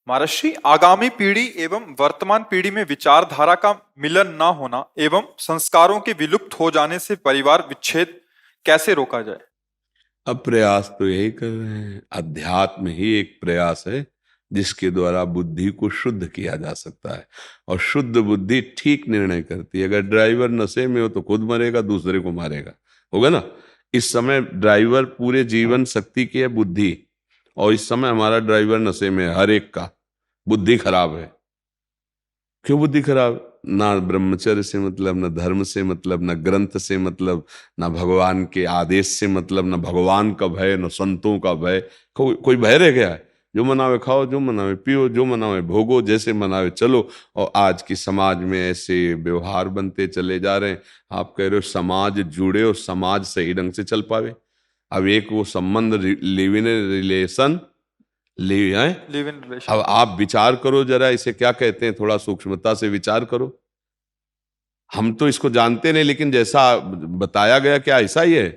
महर्षि, आगामी पीढ़ी एवं वर्तमान पीढ़ी में विचारधारा का मिलन न होना एवं संस्कारों के विलुप्त हो जाने से परिवार विच्छेद कैसे रोका जाए? अब प्रयास तो यही कर रहे हैं। अध्यात्म ही एक प्रयास है जिसके द्वारा बुद्धि को शुद्ध किया जा सकता है। और शुद्ध बुद्धि ठीक निर्णय करती है। अगर ड्राइवर नशे में हो तो खुद मरेगा, दूसरे को मारेगा, होगा ना। इस समय ड्राइवर पूरे जीवन शक्ति की है बुद्धि, और इस समय हमारा ड्राइवर नशे में है, हर एक का बुद्धि खराब है। क्यों बुद्धि खराब? ना ब्रह्मचर्य से मतलब, ना धर्म से मतलब, ना ग्रंथ से मतलब, ना भगवान के आदेश से मतलब, ना भगवान का भय, ना संतों का भय। कोई भय रह गया है? जो मनावे खाओ, जो मनावे पियो, जो मनावे भोगो, जैसे मनावे चलो। और आज की समाज में ऐसे व्यवहार बनते चले जा रहे हैं। आप कह रहे हो समाज जुड़े और समाज सही ढंग से चल पावे। अब एक वो संबंध, live in relation, live live in relation. अब आप विचार करो जरा, इसे क्या कहते हैं, थोड़ा सूक्ष्मता से विचार करो। हम तो इसको जानते नहीं, लेकिन जैसा बताया गया, क्या ऐसा ही है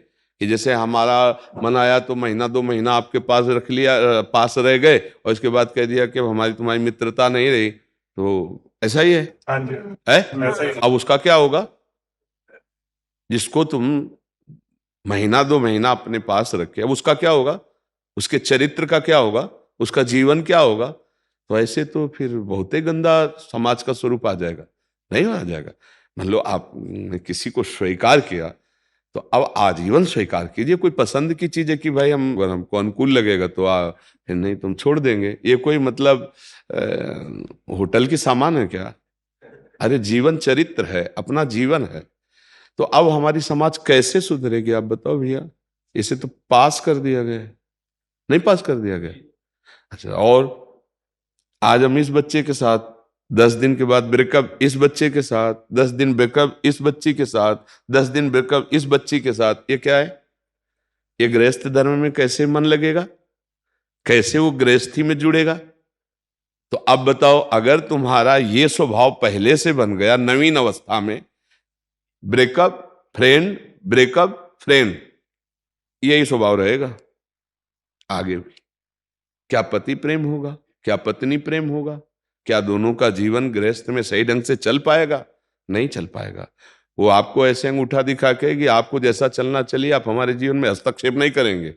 कि जैसे हमारा मन आया तो महीना 2 महीना आपके पास रख लिया, पास रह गए, और इसके बाद कह दिया कि हमारी तुम्हारी मित्रता नहीं रही, तो ऐसा ही है? हाँ जी, है? ऐसा ही। अब उसका क्या होगा? जिसको तुम महीना 2 महीना अपने पास रखे, अब उसका क्या होगा? उसके चरित्र का क्या होगा? उसका जीवन क्या होगा? तो ऐसे तो फिर बहुत ही गंदा समाज का स्वरूप आ जाएगा। नहीं आ जाएगा। मान लो आपने किसी को स्वीकार किया, तो अब आजीवन स्वीकार कीजिए। कोई पसंद की चीज है कि भाई हम, अगर हमको अनुकूल लगेगा तो फिर नहीं तुम छोड़ देंगे। ये कोई मतलब होटल की सामान है क्या? अरे जीवन चरित्र है, अपना जीवन है। तो अब हमारी समाज कैसे सुधरेगी आप बताओ भैया? इसे तो पास कर दिया गया है, नहीं पास कर दिया गया? अच्छा, और आज हम इस बच्चे के साथ, 10 दिन के बाद ब्रेकअप इस बच्चे के साथ, 10 दिन ब्रेकअप इस बच्ची के साथ, 10 दिन ब्रेकअप इस बच्ची के साथ। ये क्या है? ये गृहस्थ धर्म में कैसे मन लगेगा? कैसे वो गृहस्थी में जुड़ेगा? तो अब बताओ, अगर तुम्हारा ये स्वभाव पहले से बन गया नवीन अवस्था में, ब्रेकअप फ्रेंड, ब्रेकअप फ्रेंड, यही स्वभाव रहेगा आगे भी। क्या पति प्रेम होगा? क्या पत्नी प्रेम होगा? क्या दोनों का जीवन गृहस्थ में सही ढंग से चल पाएगा? नहीं चल पाएगा। वो आपको ऐसे अंगूठा दिखा के कि आपको जैसा चलना चलिए, आप हमारे जीवन में हस्तक्षेप नहीं करेंगे।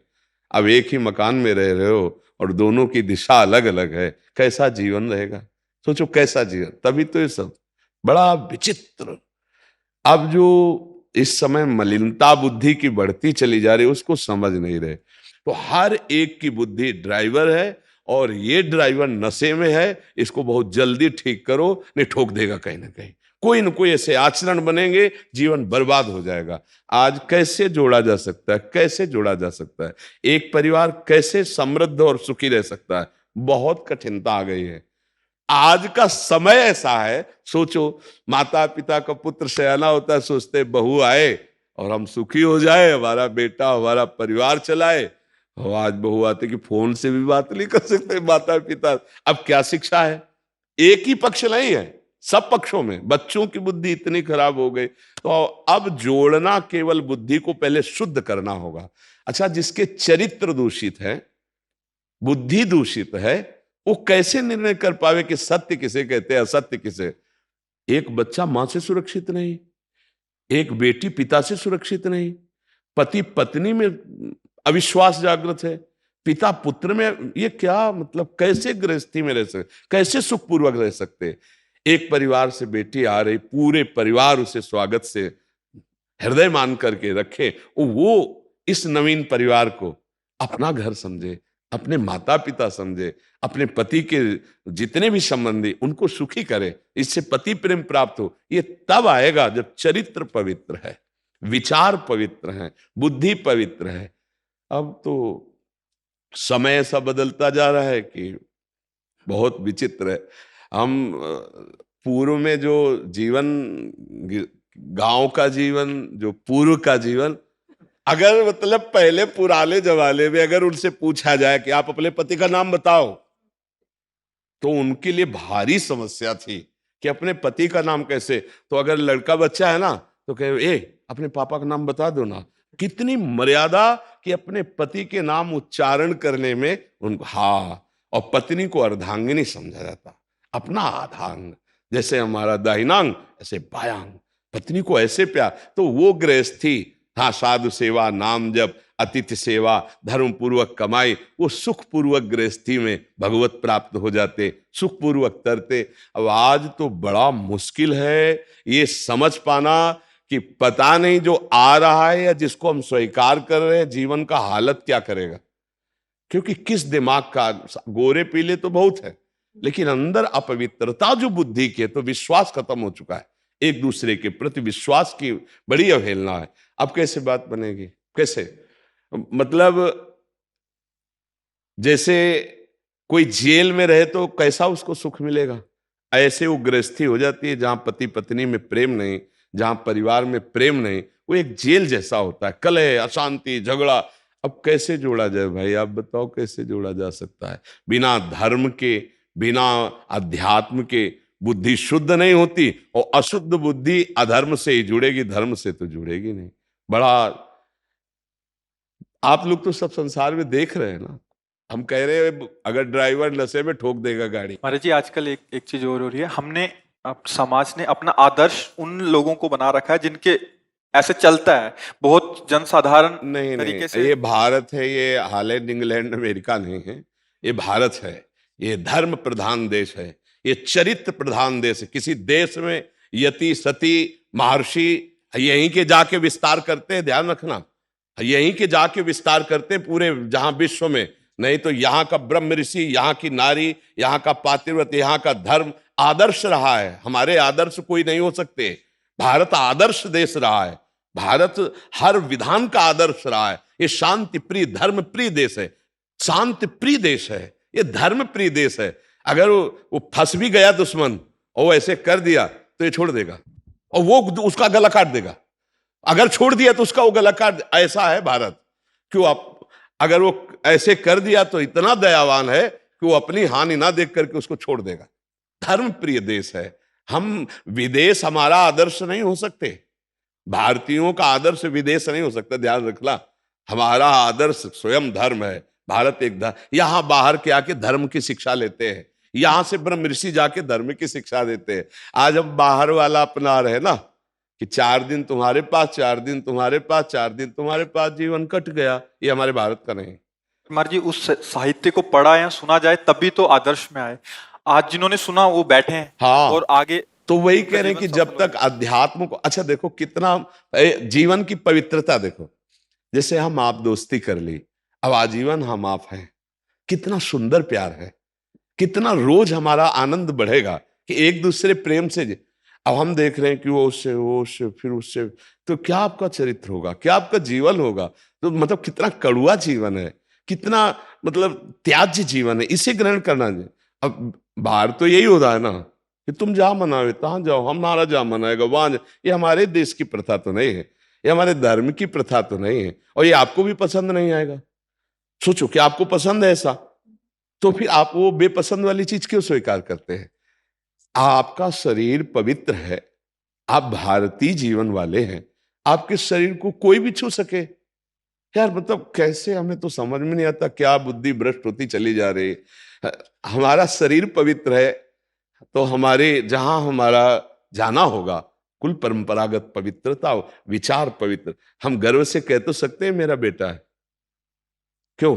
अब एक ही मकान में रह रहे हो और दोनों की दिशा अलग अलग है, कैसा जीवन रहेगा? सोचो कैसा जीवन। तभी तो ये सब बड़ा विचित्र। अब जो इस समय मलिनता बुद्धि की बढ़ती चली जा रही है, उसको समझ नहीं रहे। तो हर एक की बुद्धि ड्राइवर है, और ये ड्राइवर नशे में है। इसको बहुत जल्दी ठीक करो, नहीं ठोक देगा कहीं ना कहीं। कोई न कोई ऐसे आचरण बनेंगे, जीवन बर्बाद हो जाएगा। आज कैसे जोड़ा जा सकता है? कैसे जोड़ा जा सकता है? एक परिवार कैसे समृद्ध और सुखी रह सकता है? बहुत कठिनता आ गई है। आज का समय ऐसा है, सोचो, माता पिता का पुत्र सयाना होता है, सोचते बहू आए और हम सुखी हो जाए, हमारा बेटा हमारा परिवार चलाए। और आज बहू आते कि फोन से भी बात नहीं कर सकते माता पिता। अब क्या शिक्षा है? एक ही पक्ष नहीं है, सब पक्षों में बच्चों की बुद्धि इतनी खराब हो गई। तो अब जोड़ना, केवल बुद्धि को पहले शुद्ध करना होगा। अच्छा, जिसके चरित्र दूषित है, बुद्धि दूषित है, वो कैसे निर्णय कर पावे कि सत्य किसे कहते हैं, असत्य किसे? एक बच्चा मां से सुरक्षित नहीं, एक बेटी पिता से सुरक्षित नहीं, पति पत्नी में अविश्वास जागृत है, पिता पुत्र में। ये क्या मतलब? कैसे गृहस्थी में रह सकते? कैसे सुखपूर्वक रह सकते? एक परिवार से बेटी आ रही, पूरे परिवार उसे स्वागत से हृदय मान करके रखे, वो इस नवीन परिवार को अपना घर समझे, अपने माता पिता समझे, अपने पति के जितने भी संबंधी उनको सुखी करे, इससे पति प्रेम प्राप्त हो। ये तब आएगा जब चरित्र पवित्र है, विचार पवित्र है, बुद्धि पवित्र है। अब तो समय ऐसा बदलता जा रहा है कि बहुत विचित्र है। हम पूर्व में जो जीवन, गांव का जीवन, जो पूर्व का जीवन, अगर मतलब पहले पुराने जमाने में अगर उनसे पूछा जाए कि आप अपने पति का नाम बताओ, तो उनके लिए भारी समस्या थी कि अपने पति का नाम कैसे। तो अगर लड़का बच्चा है ना, तो कहे अपने पापा का नाम बता दो ना। कितनी मर्यादा कि अपने पति के नाम उच्चारण करने में उनको, हाँ। और पत्नी को अर्धांगिनी समझा जाता, अपना आधा अंग। जैसे हमारा दाहिनांग ऐसे बायांग, पत्नी को ऐसे प्यार। तो वो गृहस्थी, हाँ, साधु सेवा, नाम जप, अतिथि सेवा, धर्म पूर्वक कमाई, वो सुख पूर्वक गृहस्थी में भगवत प्राप्त हो जाते, सुख पूर्वक तरते। अब आज तो बड़ा मुश्किल है ये समझ पाना कि पता नहीं जो आ रहा है या जिसको हम स्वीकार कर रहे हैं, जीवन का हालत क्या करेगा। क्योंकि किस दिमाग का, गोरे पीले तो बहुत है, लेकिन अंदर अपवित्रता जो बुद्धि की है, तो विश्वास खत्म हो चुका है। एक दूसरे के प्रति विश्वास की बड़ी अवहेलना है। अब कैसे बात बनेगी, कैसे? मतलब जैसे कोई जेल में रहे तो कैसा उसको सुख मिलेगा, ऐसे वो गृहस्थी हो जाती है जहां पति पत्नी में प्रेम नहीं, जहां परिवार में प्रेम नहीं, वो एक जेल जैसा होता है, कलह, अशांति, झगड़ा। अब कैसे जोड़ा जाए भाई, आप बताओ कैसे जोड़ा जा सकता है? बिना धर्म के, बिना अध्यात्म के बुद्धि शुद्ध नहीं होती, और अशुद्ध बुद्धि अधर्म से ही जुड़ेगी, धर्म से तो जुड़ेगी नहीं। बड़ा, आप लोग तो सब संसार में देख रहे हैं ना। हम कह रहे हैं अगर ड्राइवर नशे में ठोक देगा गाड़ी। महाराज जी, आजकल एक एक चीज और हो रही है, हमने अब समाज ने अपना आदर्श उन लोगों को बना रखा है जिनके ऐसे चलता है, बहुत जनसाधारण नहीं नहीं, तरीके से। ये भारत है, ये हॉलैंड, इंग्लैंड, अमेरिका नहीं है, ये भारत है। ये धर्म प्रधान देश है, ये चरित्र प्रधान देश है। किसी देश में यति सती महर्षि यहीं के जाके विस्तार करते हैं, ध्यान रखना, यहीं के जाके विस्तार करते हैं पूरे जहां विश्व में। नहीं तो यहाँ का ब्रह्म ऋषि, यहाँ की नारी, यहाँ का पातिव्रत, यहाँ का धर्म आदर्श रहा है। हमारे आदर्श कोई नहीं हो सकते। भारत आदर्श देश रहा है, भारत हर विधान का आदर्श रहा है। ये शांति प्रिय, धर्म प्रिय देश है, शांति प्रिय देश है, ये धर्म प्रिय देश है। अगर वो फंस भी गया दुश्मन और वो ऐसे कर दिया तो ये छोड़ देगा, और वो उसका गला काट देगा। अगर छोड़ दिया तो उसका वो गला काट, ऐसा है भारत। क्यों? आप अगर वो ऐसे कर दिया तो इतना दयावान है कि वो अपनी हानि ना देख करके उसको छोड़ देगा। धर्म प्रिय देश है हम। विदेश हमारा आदर्श नहीं हो सकते, भारतीयों का आदर्श विदेश नहीं हो सकता, ध्यान रखना। हमारा आदर्श स्वयं धर्म है। भारत एक धर्म, यहां बाहर के आके धर्म की शिक्षा लेते हैं, यहां से ब्रह्म ऋषि जाके धर्म की शिक्षा देते हैं। आज हम बाहर वाला अपना रहे ना कि 4 दिन तुम्हारे पास, 4 दिन तुम्हारे पास, 4 दिन तुम्हारे पास, जीवन कट गया। ये हमारे भारत का नहीं। कुमार जी, उस साहित्य को पढ़ा या सुना जाए तभी तो आदर्श में आए। आज जिन्होंने सुना वो बैठे हैं, हाँ, और आगे तो वही कह रहे हैं कि जीवन जब सफल तक अध्यात्म को, अच्छा देखो कितना जीवन की पवित्रता देखो। जैसे हम आप दोस्ती कर ली, अब आजीवन हम आप हैं, कितना सुंदर प्यार है, कितना रोज हमारा आनंद बढ़ेगा कि एक दूसरे प्रेम से। अब हम देख रहे हैं कि वो उससे फिर उससे, तो क्या आपका चरित्र होगा, क्या आपका जीवन होगा? तो मतलब कितना कड़ुआ जीवन है, कितना मतलब त्याज्य जीवन है, इसे ग्रहण करना चाहिए। अब बाहर तो यही होता है ना कि तुम जहां मनाओ तहां जाओ, हमारा जहां मनाएगा वहां जाओ। ये हमारे देश की प्रथा तो नहीं है, ये हमारे धर्म की प्रथा तो नहीं है, और ये आपको भी पसंद नहीं आएगा। सोचो कि आपको पसंद है ऐसा, तो फिर आप वो बेपसंद वाली चीज क्यों स्वीकार करते हैं? आपका शरीर पवित्र है, आप भारतीय जीवन वाले हैं, आपके शरीर को कोई भी छू सके? यार मतलब कैसे, हमें तो समझ में नहीं आता, क्या बुद्धि भ्रष्ट होती चली जा रही है। हमारा शरीर पवित्र है तो हमारे जहां हमारा जाना होगा, कुल परंपरागत पवित्रता, विचार पवित्र, हम गर्व से कह तो सकते हैं मेरा बेटा है। क्यों?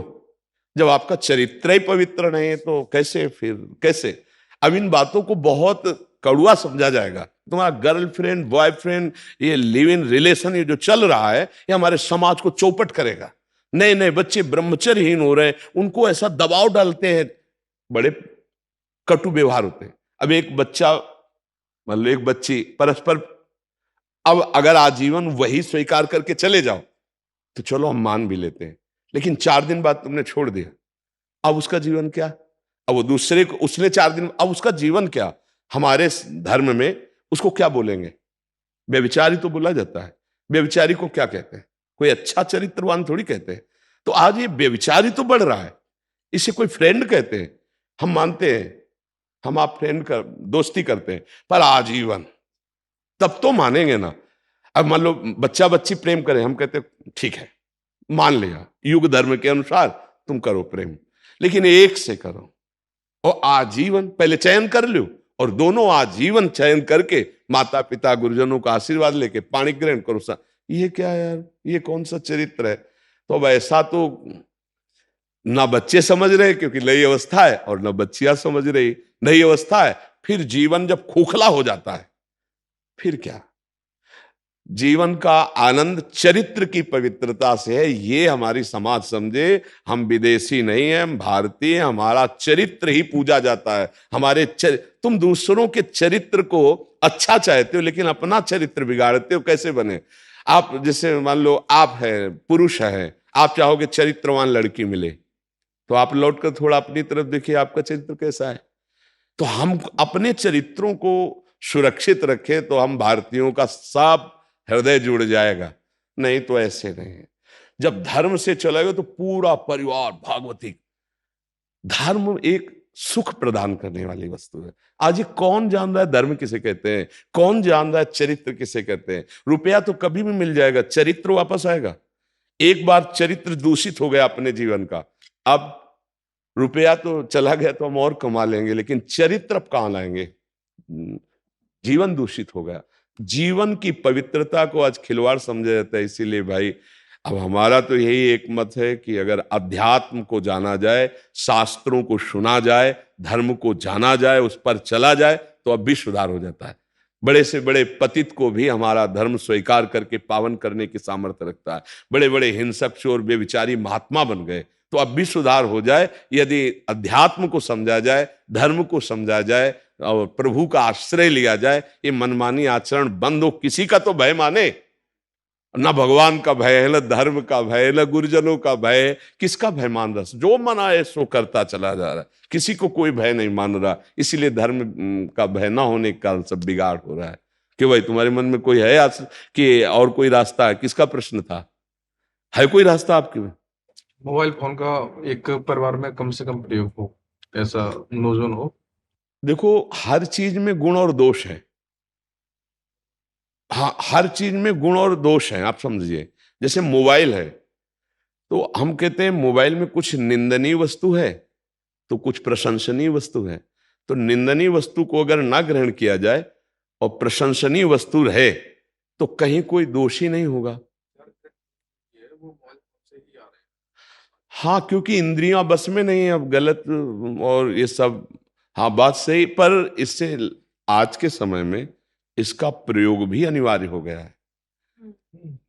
जब आपका चरित्र ही पवित्र नहीं है तो कैसे, फिर कैसे? अब इन बातों को बहुत कड़ुआ समझा जाएगा। तुम्हारा गर्लफ्रेंड, बॉयफ्रेंड, ये लिव इन रिलेशन, ये जो चल रहा है, ये हमारे समाज को चौपट करेगा। नए नए बच्चे ब्रह्मचर्यहीन हो रहे हैं, उनको ऐसा दबाव डालते हैं, बड़े कटु व्यवहार होते हैं। अब एक बच्चा, मतलब एक बच्ची परस्पर, अब अगर आजीवन वही स्वीकार करके चले जाओ तो चलो हम मान भी लेते हैं, लेकिन 4 दिन बाद तुमने छोड़ दिया, अब उसका जीवन क्या? अब वो दूसरे को, उसने 4 दिन, अब उसका जीवन क्या? हमारे धर्म में उसको क्या बोलेंगे? व्यभिचारी तो बोला जाता है। व्यभिचारी को क्या कहते हैं? कोई अच्छा चरित्रवान थोड़ी कहते हैं। तो आज ये व्यभिचारी तो बढ़ रहा है, इसे कोई फ्रेंड कहते हैं। हम मानते हैं, हम आप फ्रेंड कर दोस्ती करते हैं, पर आजीवन तब तो मानेंगे ना। अब मान लो बच्चा बच्ची प्रेम करें, हम कहते हैं ठीक है, मान लिया, युग धर्म के अनुसार तुम करो प्रेम, लेकिन एक से करो, और आजीवन पहले चयन कर लो, और दोनों आजीवन चयन करके माता पिता गुरुजनों का आशीर्वाद लेके पाणी ग्रहण करो। सा ये क्या यार, ये कौन सा चरित्र है? तो अब ऐसा तो ना बच्चे समझ रहे क्योंकि नई अवस्था है, और ना बच्चियां समझ रही, नई अवस्था है। फिर जीवन जब खोखला हो जाता है, फिर क्या? जीवन का आनंद चरित्र की पवित्रता से है, ये हमारी समाज समझे। हम विदेशी नहीं हैं, हम भारतीय हैं, हमारा चरित्र ही पूजा जाता है। तुम दूसरों के चरित्र को अच्छा चाहते हो लेकिन अपना चरित्र बिगाड़ते हो। कैसे बने? आप जैसे मान लो आप हैं, पुरुष हैं, आप चाहोगे चरित्रवान लड़की मिले, तो आप लौट कर थोड़ा अपनी तरफ देखिए, आपका चरित्र कैसा है। तो हम अपने चरित्रों को सुरक्षित रखें तो हम भारतीयों का सब हृदय जुड़ जाएगा। नहीं तो ऐसे नहीं है। जब धर्म से चलेगा तो पूरा परिवार भागवती। धर्म एक सुख प्रदान करने वाली वस्तु है। आज ये कौन जान रहा है धर्म किसे कहते हैं? कौन जान रहा है चरित्र किसे कहते हैं? रुपया तो कभी भी मिल जाएगा, चरित्र वापस आएगा। एक बार चरित्र दूषित हो गया अपने जीवन का, अब रुपया तो चला गया तो हम और कमा लेंगे, लेकिन चरित्र अब कहां लाएंगे? जीवन दूषित हो गया। जीवन की पवित्रता को आज खिलवाड़ समझा जाता है। इसीलिए भाई अब हमारा तो यही एक मत है कि अगर अध्यात्म को जाना जाए, शास्त्रों को सुना जाए, धर्म को जाना जाए, उस पर चला जाए, तो अब भी सुधार हो जाता है। बड़े से बड़े पतित को भी हमारा धर्म स्वीकार करके पावन करने की सामर्थ्य रखता है। बड़े बड़े हिंसक चोर बेविचारी महात्मा बन गए, तो अब भी सुधार हो जाए यदि अध्यात्म को समझा जाए, धर्म को समझा जाए और प्रभु का आश्रय लिया जाए। ये मनमानी आचरण बंद हो। किसी का तो भय माने, न भगवान का भय है, न धर्म का भय है, न गुरुजनों का भय है। किसका भय मान रहा? जो मना है सो करता चला जा रहा है, किसी को कोई भय नहीं मान रहा। इसीलिए धर्म का भय ना होने के कारण सब बिगाड़ हो रहा है। क्यों भाई, तुम्हारे मन में कोई है आज कि और कोई रास्ता है? किसका प्रश्न था? है कोई रास्ता आपके में? मोबाइल फोन का एक परिवार में कम से कम प्रयोग हो, ऐसा नोजन हो। देखो, हर चीज में गुण और दोष है। हाँ, हर चीज में गुण और दोष है, आप समझिए। जैसे मोबाइल है, तो हम कहते हैं मोबाइल में कुछ निंदनीय वस्तु है तो कुछ प्रशंसनीय वस्तु है। तो निंदनीय वस्तु को अगर ना ग्रहण किया जाए और प्रशंसनीय वस्तु रहे तो कहीं कोई दोषी नहीं होगा। हाँ, क्योंकि इंद्रियां बस में नहीं है अब, गलत और ये सब। हाँ, बात सही, पर इससे आज के समय में इसका प्रयोग भी अनिवार्य हो गया है।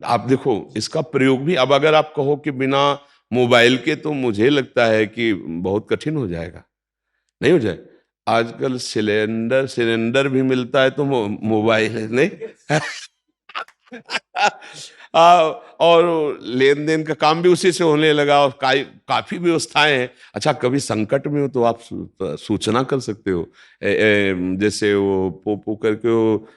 आप देखो, इसका प्रयोग भी अब अगर आप कहो कि बिना मोबाइल के, तो मुझे लगता है कि बहुत कठिन हो जाएगा। नहीं हो जाए? आजकल सिलेंडर भी मिलता है तो मोबाइल नहीं और लेन देन का काम भी उसी से होने लगा, और काफी व्यवस्थाएं हैं। अच्छा, कभी संकट में हो तो आप सूचना कर सकते हो, जैसे वो पो करके वो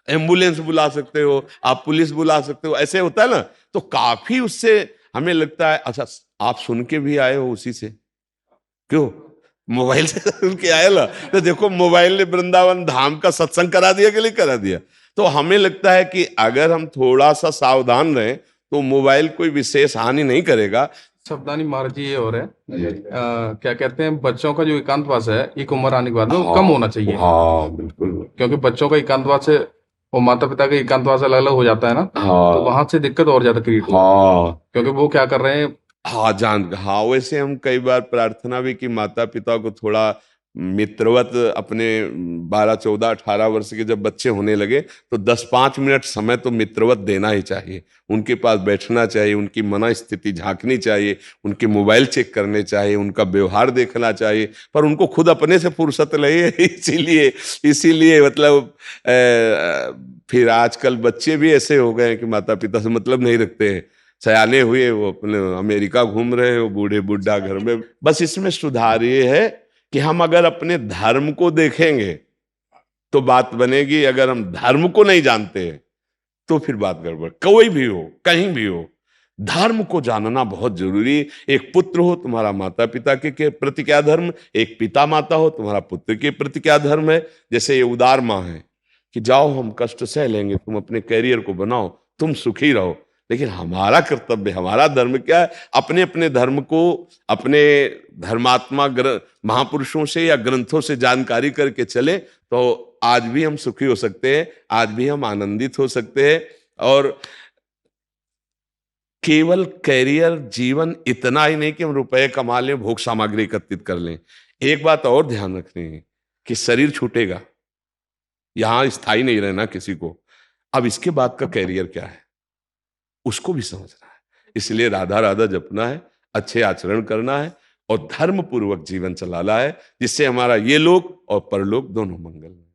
एम्बुलेंस बुला सकते हो, आप पुलिस बुला सकते हो, ऐसे होता है ना। तो काफी उससे हमें लगता है। अच्छा, आप सुन के भी आए हो उसी से? क्यों? मोबाइल से सुन के आए ना। तो देखो, मोबाइल ने वृंदावन धाम का सत्संग करा दिया कि नहीं करा दिया? तो हमें लगता है कि अगर हम थोड़ा सा सावधान रहें तो मोबाइल कोई विशेष हानि नहीं करेगा। सावधानी मार्जी ये हो रहा है, क्या कहते हैं, बच्चों का जो एकांतवास है एक उम्र आने के बाद में वो कम होना चाहिए। हाँ, बिल्कुल। क्योंकि बच्चों का एकांतवास से और माता पिता का एकांतवास अलग अलग हो जाता है ना। हाँ, तो वहां से दिक्कत और ज्यादा क्रिएट होती है। हाँ, क्योंकि वो क्या कर रहे हैं। हाँ, वैसे हम कई बार प्रार्थना भी कि माता पिता को थोड़ा मित्रवत अपने 12, 14, 18 वर्ष के जब बच्चे होने लगे तो 10-5 मिनट समय तो मित्रवत देना ही चाहिए। उनके पास बैठना चाहिए, उनकी मन स्थिति झांकनी चाहिए, उनके मोबाइल चेक करने चाहिए, उनका व्यवहार देखना चाहिए। पर उनको खुद अपने से फुर्सत नहीं है, इसीलिए मतलब फिर आजकल बच्चे भी ऐसे हो गए हैं कि माता पिता से मतलब नहीं रखते हैं। सयाने हुए वो अपने अमेरिका घूम रहे हो, बूढ़े बुढ़ा घर में। बस इसमें सुधार ये है कि हम अगर अपने धर्म को देखेंगे तो बात बनेगी। अगर हम धर्म को नहीं जानते तो फिर बात गड़बड़। कोई भी हो, कहीं भी हो, धर्म को जानना बहुत जरूरी। एक पुत्र हो, तुम्हारा माता पिता के प्रति क्या धर्म, एक पिता माता हो, तुम्हारा पुत्र के प्रति क्या धर्म है। जैसे ये उदार माँ है कि जाओ हम कष्ट सह लेंगे, तुम अपने कैरियर को बनाओ, तुम सुखी रहो। लेकिन हमारा कर्तव्य, हमारा धर्म क्या है? अपने अपने धर्म को अपने धर्मात्मा महापुरुषों से या ग्रंथों से जानकारी करके चले तो आज भी हम सुखी हो सकते हैं, आज भी हम आनंदित हो सकते हैं। और केवल कैरियर जीवन इतना ही नहीं कि हम रुपए कमा लें, भोग सामग्री एकत्रित कर लें। एक बात और ध्यान रखनी है कि शरीर छूटेगा, यहां स्थायी नहीं रहना किसी को। अब इसके बाद का कैरियर क्या है उसको भी समझना है। इसलिए राधा राधा जपना है, अच्छे आचरण करना है और धर्म पूर्वक जीवन चलाना है, जिससे हमारा ये लोक और परलोक दोनों मंगल